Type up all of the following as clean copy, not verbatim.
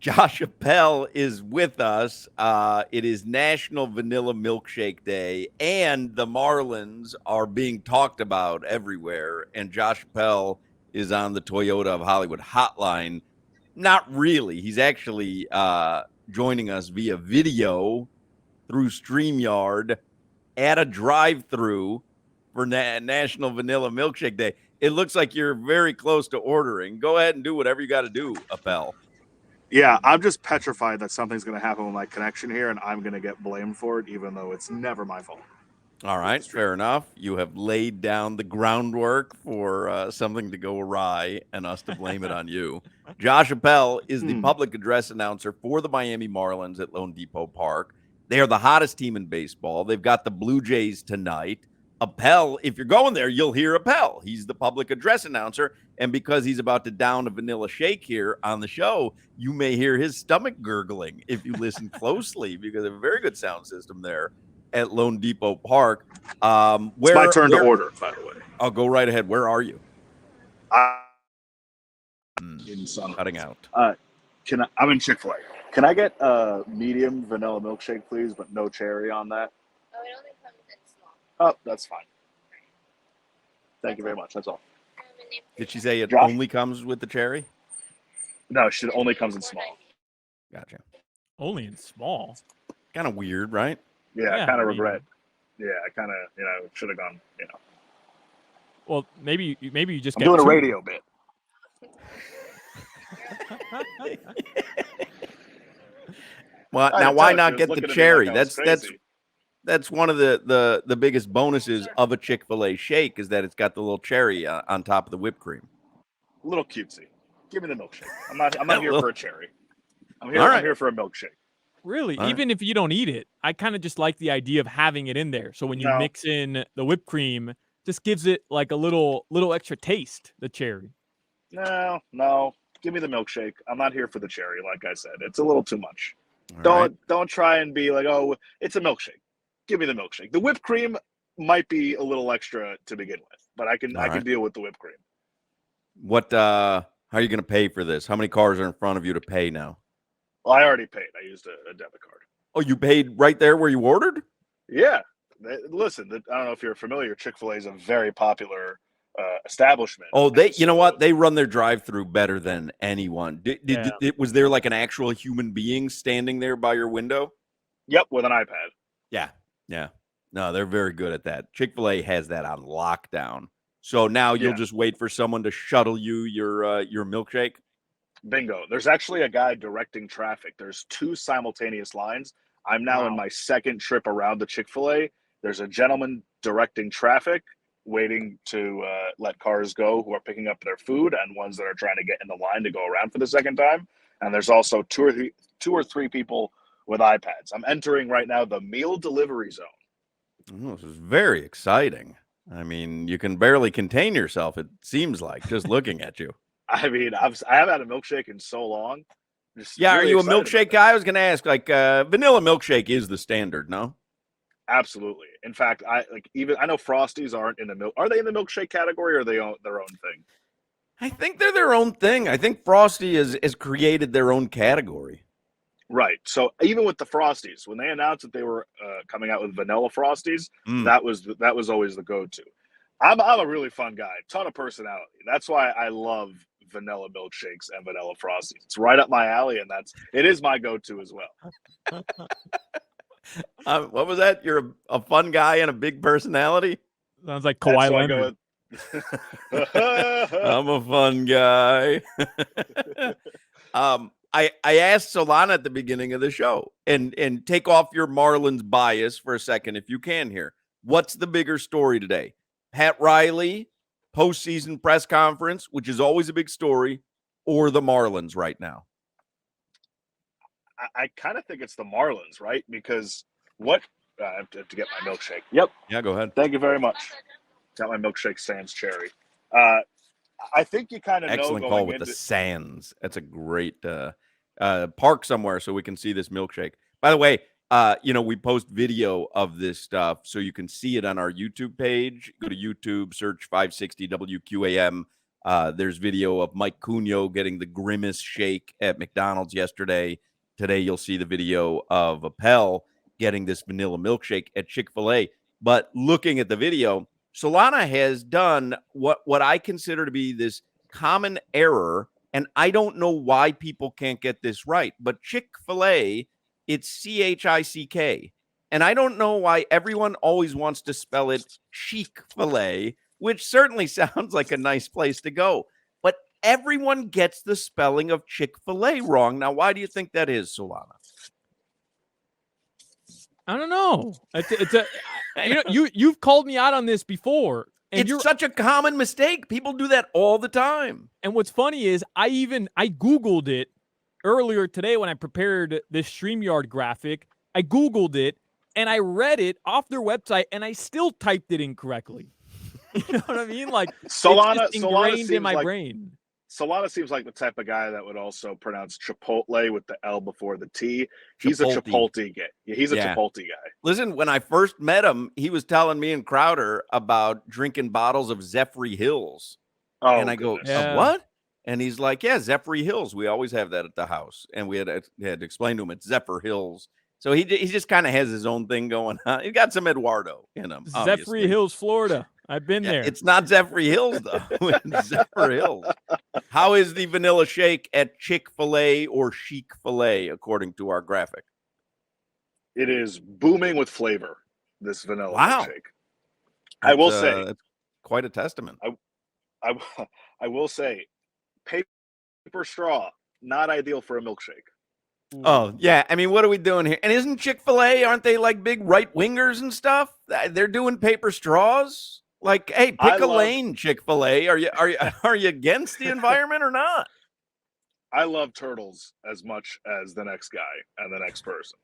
Josh Appel is with us. It is National Vanilla Milkshake Day, and the Marlins are being talked about everywhere. And Josh Appel is on the Toyota of Hollywood hotline. Not really. He's actually joining us via video through StreamYard at a drive-through for National Vanilla Milkshake Day. It looks like you're very close to ordering. Go ahead and do whatever you got to do, Appel. Yeah, I'm just petrified that something's going to happen with my connection here, and I'm going to get blamed for it, even though it's never my fault. All right, fair enough. You have laid down the groundwork for something to go awry and us to blame it on you. Josh Appel is the public address announcer for the Miami Marlins at Lone Depot Park. They are the hottest team in baseball. They've got the Blue Jays tonight. Appel, if you're going there, you'll hear Appel. He's the public address announcer. And because he's about to down a vanilla shake here on the show, you may hear his stomach gurgling if you listen closely, because they have a very good sound system there at Lone Depot Park. It's my turn to order, by the way. I'll go right ahead. Where are you? In some cutting out. I'm in Chick-Fil-A. Can I get a medium vanilla milkshake, please, but no cherry on that? Oh, it only comes in small. Oh, that's fine. Thank you very much. That's all. Did she say it only comes with the cherry? No, it only comes in small. Gotcha. Only in small? Kind of weird, right? Yeah, I kind of regret. Yeah, I kind of, should have gone, Well, maybe you just I'm doing a radio bit. Well, now why not get the cherry? That's one of the biggest bonuses of a Chick-fil-A shake, is that it's got the little cherry on top of the whipped cream. A little cutesy. Give me the milkshake. I'm not here for a cherry. I'm here for a milkshake. Really? Even if you don't eat it, I kind of just like the idea of having it in there. So when you mix in the whipped cream, just gives it like a little extra taste, the cherry. No. Give me the milkshake. I'm not here for the cherry, like I said. It's a little too much. Don't try and be like, oh, it's a milkshake. Give me the milkshake. The whipped cream might be a little extra to begin with, but I can deal with the whipped cream. How are you going to pay for this? How many cars are in front of you to pay now? Well, I already paid. I used a debit card. Oh, you paid right there where you ordered? Yeah. Listen, I don't know if you're familiar. Chick-fil-A is a very popular establishment. Oh, you know what? They run their drive-through better than anyone. Was there like an actual human being standing there by your window? Yep, with an iPad. Yeah. No, they're very good at that. Chick-fil-A has that on lockdown. So now you'll just wait for someone to shuttle you your milkshake? Bingo. There's actually a guy directing traffic. There's 2 simultaneous lines. I'm now in my second trip around the Chick-fil-A. There's a gentleman directing traffic, waiting to let cars go who are picking up their food, and ones that are trying to get in the line to go around for the second time. And there's also two or three people with iPads. I'm entering right now the meal delivery zone. Oh, this is very exciting. I mean, you can barely contain yourself, it seems like, just looking at you. I mean, I haven't had a milkshake in so long. Are you a milkshake guy? I was going to ask, vanilla milkshake is the standard, no? Absolutely. In fact, I know Frosties aren't in the milk. Are they in the milkshake category, or are they their own thing? I think they're their own thing. I think Frosty has created their own category. Right. So even with the Frosties, when they announced that they were coming out with vanilla Frosties, that was always the go-to. I'm a really fun guy, ton of personality. That's why I love vanilla milkshakes and vanilla Frosties. It's right up my alley, and it is my go-to as well. What was that? You're a fun guy and a big personality? Sounds like Kawhi Leonard. I'm a fun guy. I asked Solana at the beginning of the show, and take off your Marlins bias for a second if you can here. What's the bigger story today? Pat Riley, postseason press conference, which is always a big story, or the Marlins right now? I kind of think it's the Marlins, right? Because I have to get my milkshake. Yep. Yeah, go ahead. Thank you very much. Got my milkshake sans cherry. I think you kind of know. Excellent call with the sans. That's a great park somewhere so we can see this milkshake. By the way, we post video of this stuff so you can see it on our YouTube page. Go to YouTube, search 560 WQAM. There's video of Mike Cunio getting the grimace shake at McDonald's yesterday. Today, you'll see the video of Appel getting this vanilla milkshake at Chick-fil-A. But looking at the video, Solana has done what I consider to be this common error, and I don't know why people can't get this right. But Chick-fil-A, it's Chick, and I don't know why everyone always wants to spell it Chick-fil-A, which certainly sounds like a nice place to go. But everyone gets the spelling of Chick-fil-A wrong. Now, why do you think that is, Solana? I don't know. You've called me out on this before. And it's such a common mistake. People do that all the time. And what's funny is I Googled it earlier today when I prepared this StreamYard graphic. I Googled it and I read it off their website and I still typed it incorrectly. You know what I mean? Like Solana, it's just ingrained in my brain. Solana seems like the type of guy that would also pronounce Chipotle with the L before the T. He's a Chipotle guy. He's a Chipotle guy. Listen, when I first met him, he was telling me and Crowder about drinking bottles of Zephyr Hills. Oh, and I go, what? And he's like, yeah, Zephyr Hills. We always have that at the house. And we had to explain to him it's Zephyr Hills. So he just kind of has his own thing going on. He got some Eduardo in him. Zephyr Hills, Florida. I've been there. It's not Zephyr Hills, though. It's Zephyr Hills. How is the vanilla shake at Chick-fil-A or Chic-fil-A, according to our graphic? It is booming with flavor, this vanilla shake. I will say. It's quite a testament. I will say, paper straw, not ideal for a milkshake. Oh, yeah. I mean, what are we doing here? And isn't Chick-fil-A, aren't they like big right-wingers and stuff? They're doing paper straws? Like, hey, pick a lane, Chick-fil-A. Are you against the environment or not? I love turtles as much as the next guy and the next person.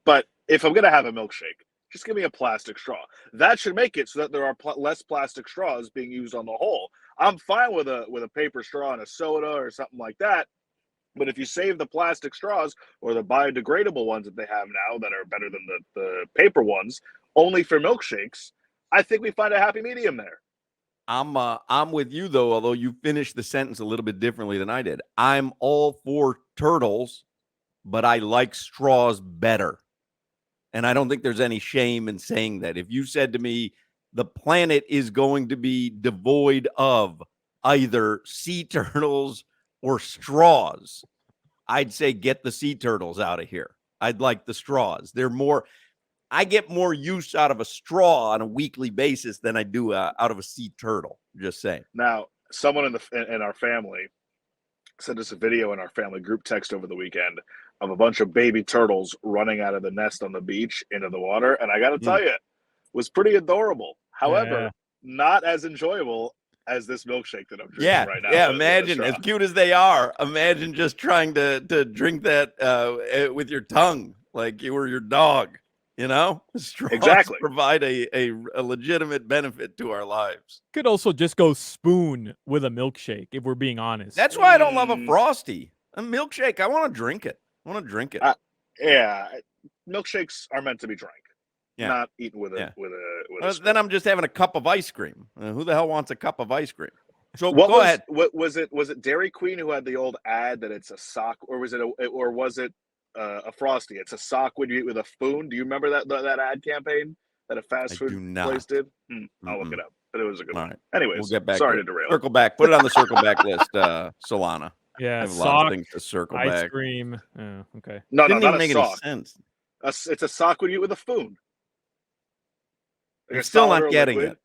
But if I'm going to have a milkshake, just give me a plastic straw. That should make it so that there are less plastic straws being used on the whole. I'm fine with a paper straw and a soda or something like that. But if you save the plastic straws or the biodegradable ones that they have now that are better than the paper ones, only for milkshakes, I think we find a happy medium there. I'm with you, though, although you finished the sentence a little bit differently than I did. I'm all for turtles, but I like straws better. And I don't think there's any shame in saying that. If you said to me, the planet is going to be devoid of either sea turtles or straws, I'd say get the sea turtles out of here. I'd like the straws. I get more use out of a straw on a weekly basis than I do out of a sea turtle. Just saying. Now, someone in our family sent us a video in our family group text over the weekend of a bunch of baby turtles running out of the nest on the beach into the water, and I got to tell you, it was pretty adorable. However, not as enjoyable as this milkshake that I'm drinking right now. Yeah, imagine, as cute as they are, imagine just trying to drink that with your tongue like you were your dog. You know, straws provide a legitimate benefit to our lives. Could also just go spoon with a milkshake, if we're being honest. That's why I don't love a Frosty. A milkshake, I want to drink it. Yeah, milkshakes are meant to be drank, not eaten with a spoon. Then I'm just having a cup of ice cream. Who the hell wants a cup of ice cream? So go ahead. What was it? Dairy Queen who had the old ad that it's a sock, or was it a Frosty? It's a sock when you eat with a spoon. Do you remember that ad campaign that a fast food place did? I'll look it up, but it was a good one. Right. Anyways, we'll get back. Sorry to derail. Circle back. Put it on the circle back list, Solana. Yeah, I have a lot of things to circle ice back. cream. Oh, okay. No, Didn't not even make a sock. any sense. It's a sock when you eat with a spoon. I'm still not getting it.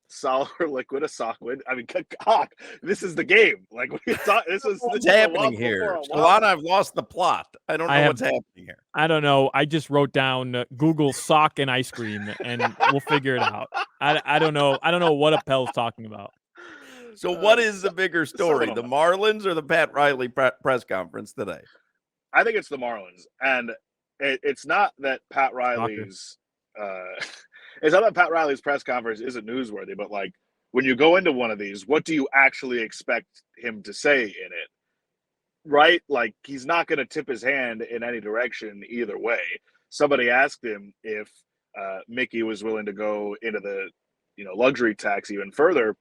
Solid or liquid, a sockwood. I mean, cock. This is the game. Like what's happening here? Solana, I've lost the plot. I don't know what's happening here. I don't know. I just wrote down Google sock and ice cream, and we'll figure it out. I don't know. I don't know what Appel's talking about. So, what is the bigger story, the Marlins or the Pat Riley press conference today? I think it's the Marlins, and it's not that Pat Riley's. It's not that Pat Riley's press conference isn't newsworthy, but like when you go into one of these, what do you actually expect him to say in it? Right? Like he's not going to tip his hand in any direction either way. Somebody asked him if Mickey was willing to go into the luxury tax even further,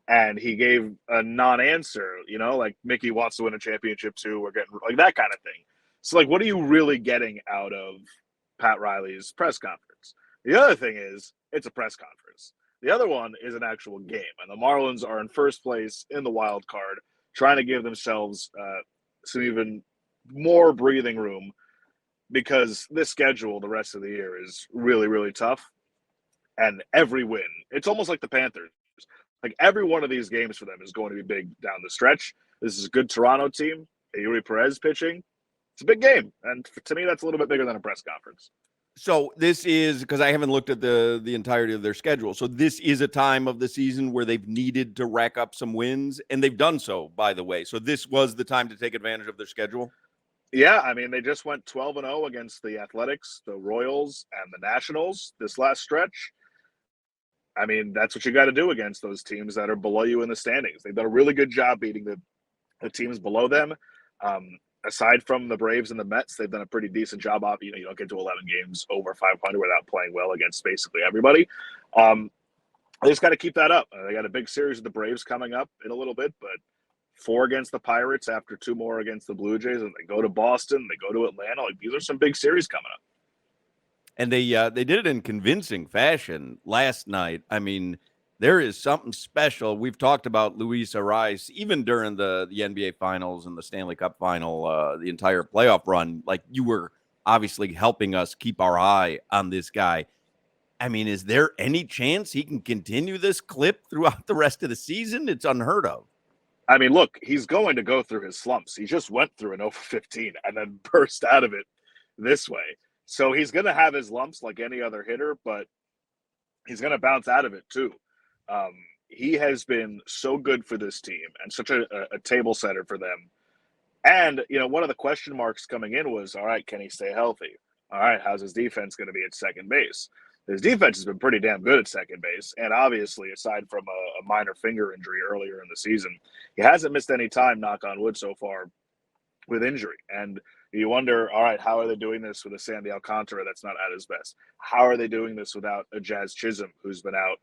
and he gave a non-answer, like Mickey wants to win a championship too. We're getting like that kind of thing. So like, what are you really getting out of Pat Riley's press conference? The other thing is it's a press conference. The other one is an actual game, and the Marlins are in first place in the wild card, trying to give themselves some even more breathing room because this schedule the rest of the year is really, really tough. And every win, it's almost like the Panthers. Like every one of these games for them is going to be big down the stretch. This is a good Toronto team. Yuri Perez pitching. It's a big game. And to me, that's a little bit bigger than a press conference. So this is, because I haven't looked at the entirety of their schedule. So this is a time of the season where they've needed to rack up some wins, and they've done so, by the way. So this was the time to take advantage of their schedule? Yeah, I mean, they just went 12-0 against the Athletics, the Royals, and the Nationals this last stretch. I mean, that's what you got to do against those teams that are below you in the standings. They've done a really good job beating the teams below them. Aside from the Braves and the Mets, they've done a pretty decent job of, you don't get to 11 games over 500 without playing well against basically everybody. They just got to keep that up. They got a big series of the Braves coming up in a little bit, but 4 against the Pirates after 2 more against the Blue Jays, and they go to Boston, they go to Atlanta. Like, these are some big series coming up. And they did it in convincing fashion last night. I mean, there is something special. We've talked about Luis Ariz, even during the NBA Finals and the Stanley Cup Final, the entire playoff run. Like, you were obviously helping us keep our eye on this guy. I mean, is there any chance he can continue this clip throughout the rest of the season? It's unheard of. I mean, look, he's going to go through his slumps. He just went through an 0-15 and then burst out of it this way. So he's going to have his lumps like any other hitter, but he's going to bounce out of it too. He has been so good for this team and such a table setter for them. And, one of the question marks coming in was, all right, can he stay healthy? All right, how's his defense going to be at second base? His defense has been pretty damn good at second base. And obviously, aside from a minor finger injury earlier in the season, he hasn't missed any time, knock on wood, so far with injury. And you wonder, all right, how are they doing this with a Sandy Alcantara that's not at his best? How are they doing this without a Jazz Chisholm who's been out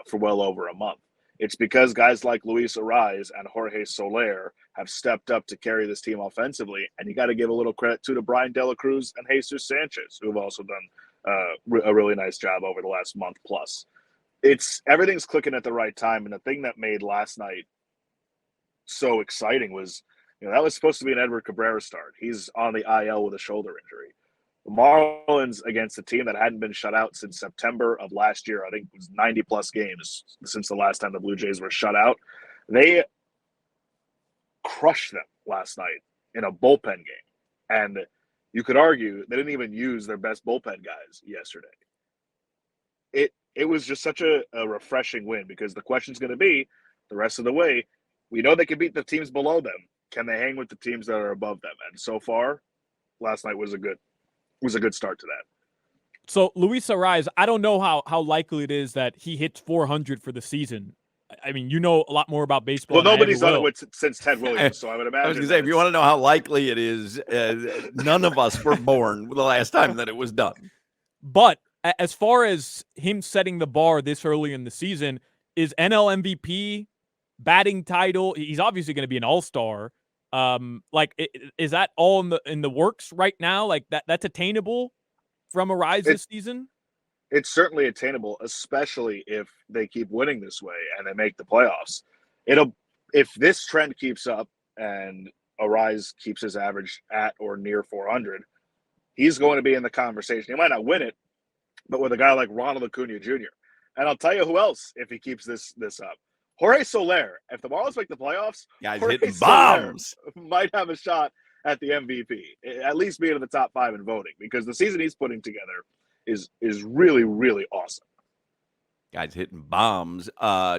for well over a month? It's because guys like Luis Ariz and Jorge Soler have stepped up to carry this team offensively. And you got to give a little credit to Brian De La Cruz and Jesus Sanchez, who have also done a really nice job over the last month plus. Everything's clicking at the right time. And the thing that made last night so exciting was, that was supposed to be an Edward Cabrera start. He's on the IL with a shoulder injury. The Marlins against a team that hadn't been shut out since September of last year, I think it was 90-plus games since the last time the Blue Jays were shut out. They crushed them last night in a bullpen game. And you could argue they didn't even use their best bullpen guys yesterday. It was just such a refreshing win because the question's going to be the rest of the way. We know they can beat the teams below them. Can they hang with the teams that are above them? And so far, last night was a good start to that. So Luis Ariz, I don't know how likely it is that he hits 400 for the season. I mean, you know a lot more about baseball. Well, nobody's done it since Ted Williams, so I would imagine. I was going to say, if you want to know how likely it is, none of us were born the last time that it was done. But as far as him setting the bar this early in the season, is NL MVP, batting title? He's obviously going to be an all-star. Is that all in the works right now? Like that's attainable from Ariz this season? It's certainly attainable, especially if they keep winning this way and they make the playoffs. If this trend keeps up and Ariz keeps his average at or near 400, he's going to be in the conversation. He might not win it, but with a guy like Ronald Acuna Jr. And I'll tell you who else, if he keeps this up. Jorge Soler. If the Marlins make the playoffs, guys Jorge hitting Soler bombs might have a shot at the MVP, at least being in the top 5 in voting, because the season he's putting together is really, really awesome. Guys hitting bombs.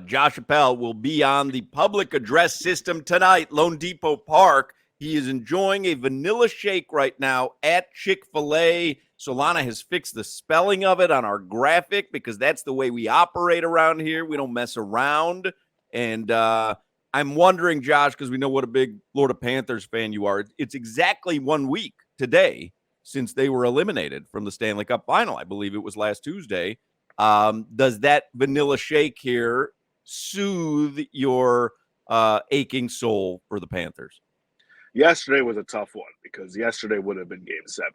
Josh Appel will be on the public address system tonight, Lone Depot Park. He is enjoying a vanilla shake right now at Chick-Fil-A. Solana has fixed the spelling of it on our graphic because that's the way we operate around here. We don't mess around. And I'm wondering, Josh, because we know what a big Florida Panthers fan you are, it's exactly 1 week today since they were eliminated from the Stanley Cup Final. I believe it was last Tuesday. Does that vanilla shake here soothe your aching soul for the Panthers? Yesterday was a tough one because yesterday would have been Game 7.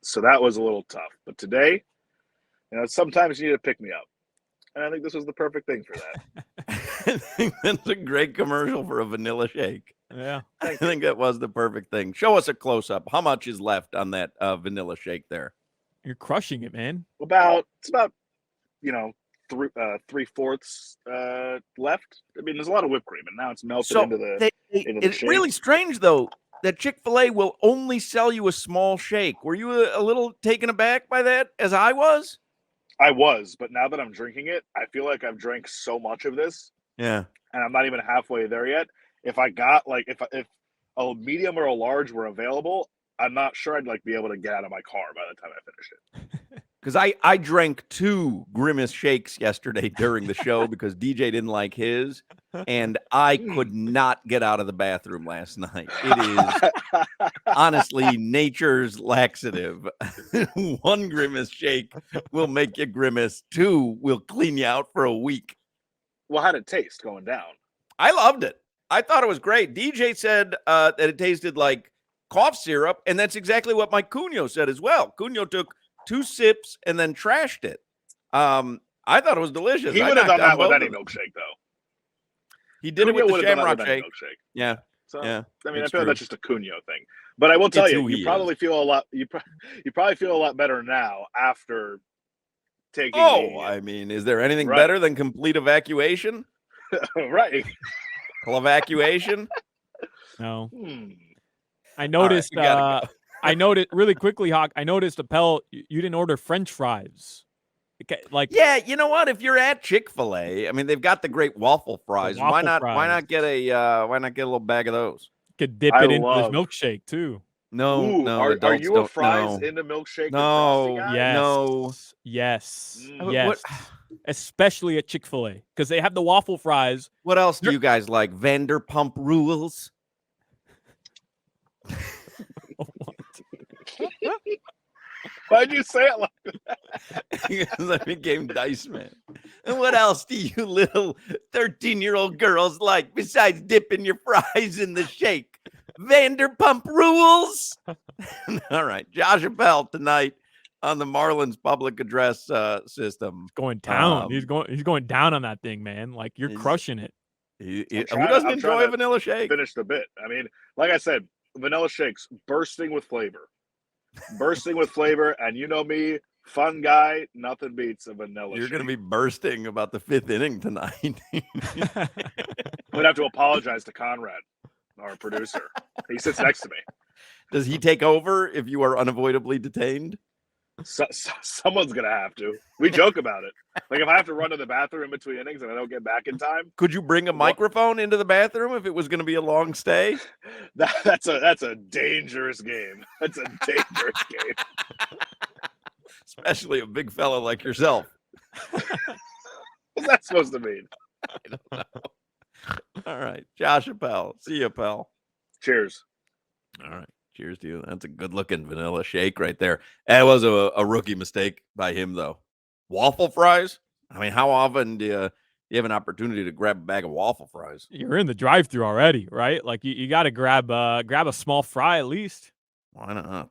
So that was a little tough. But today, sometimes you need to pick me up. And I think this was the perfect thing for that. I think that's a great commercial for a vanilla shake. Yeah. I think that was the perfect thing. Show us a close-up. How much is left on that vanilla shake there? You're crushing it, man. It's about 3/4 left. I mean, there's a lot of whipped cream, and now it's melted into the it's shake. really strange, though, that Chick-fil-A will only sell you a small shake. Were you a little taken aback by that, as I was? I was, but now that I'm drinking it, I feel like I've drank so much of this. Yeah. And I'm not even halfway there yet. If I got if a medium or a large were available, I'm not sure I'd be able to get out of my car by the time I finish it. Because I drank 2 Grimace shakes yesterday during the show because DJ didn't like his, and I could not get out of the bathroom last night. It is honestly nature's laxative. 1 Grimace shake will make you grimace. 2 will clean you out for a week. Well, how'd it taste going down? I loved it. I thought it was great. DJ said that it tasted like cough syrup, and that's exactly what Mike Cunio said as well. Cunio took 2 sips and then trashed it. I thought it was delicious. He would have done that with any milkshake, though. He did it with the Shamrock shake. Yeah. So, yeah. I mean, I feel like that's just a Cunio thing. But I will tell you, you probably feel a lot. You probably feel a lot better now after taking. I mean, is there anything better than complete evacuation? Right. Evacuation? No. I noticed. I noticed really quickly, Hoch. I noticed, Appel, you didn't order French fries. Yeah, you know what? If you're at Chick-fil-A, I mean, they've got the great waffle fries. Why not get a little bag of those? Could dip it into this milkshake too. No, are you a fries into milkshake? No, guy? Yes. Especially at Chick-fil-A because they have the waffle fries. What else do you guys like? Vanderpump Rules. Why'd you say it like that? Because I became Dice Man. And what else do you little 13-year-old girls like besides dipping your fries in the shake? Vanderpump Rules. All right, Josh Appel tonight on the Marlins public address system. Going down. He's going down on that thing, man. Like you're crushing it. Who doesn't enjoy a vanilla shake? Finish the bit. I mean, like I said, vanilla shakes bursting with flavor. Bursting with flavor, and you know me, fun guy, nothing beats a vanilla shake. You're going to be bursting about the 5th inning tonight. I'm going to have to apologize to Conrad, our producer. He sits next to me. Does he take over if you are unavoidably detained? Someone's going to have to. We joke about it. Like if I have to run to the bathroom in between innings and I don't get back in time. Could you bring a microphone into the bathroom if it was going to be a long stay? That's a dangerous game. That's a dangerous game. Especially a big fella like yourself. What's that supposed to mean? I don't know. All right. Josh Appel. See you, Appel. Cheers. All right. Cheers to you. That's a good-looking vanilla shake right there. That was a rookie mistake by him, though. Waffle fries? I mean, how often do you have an opportunity to grab a bag of waffle fries? You're in the drive-thru already, right? Like you got to grab a small fry at least. Why not?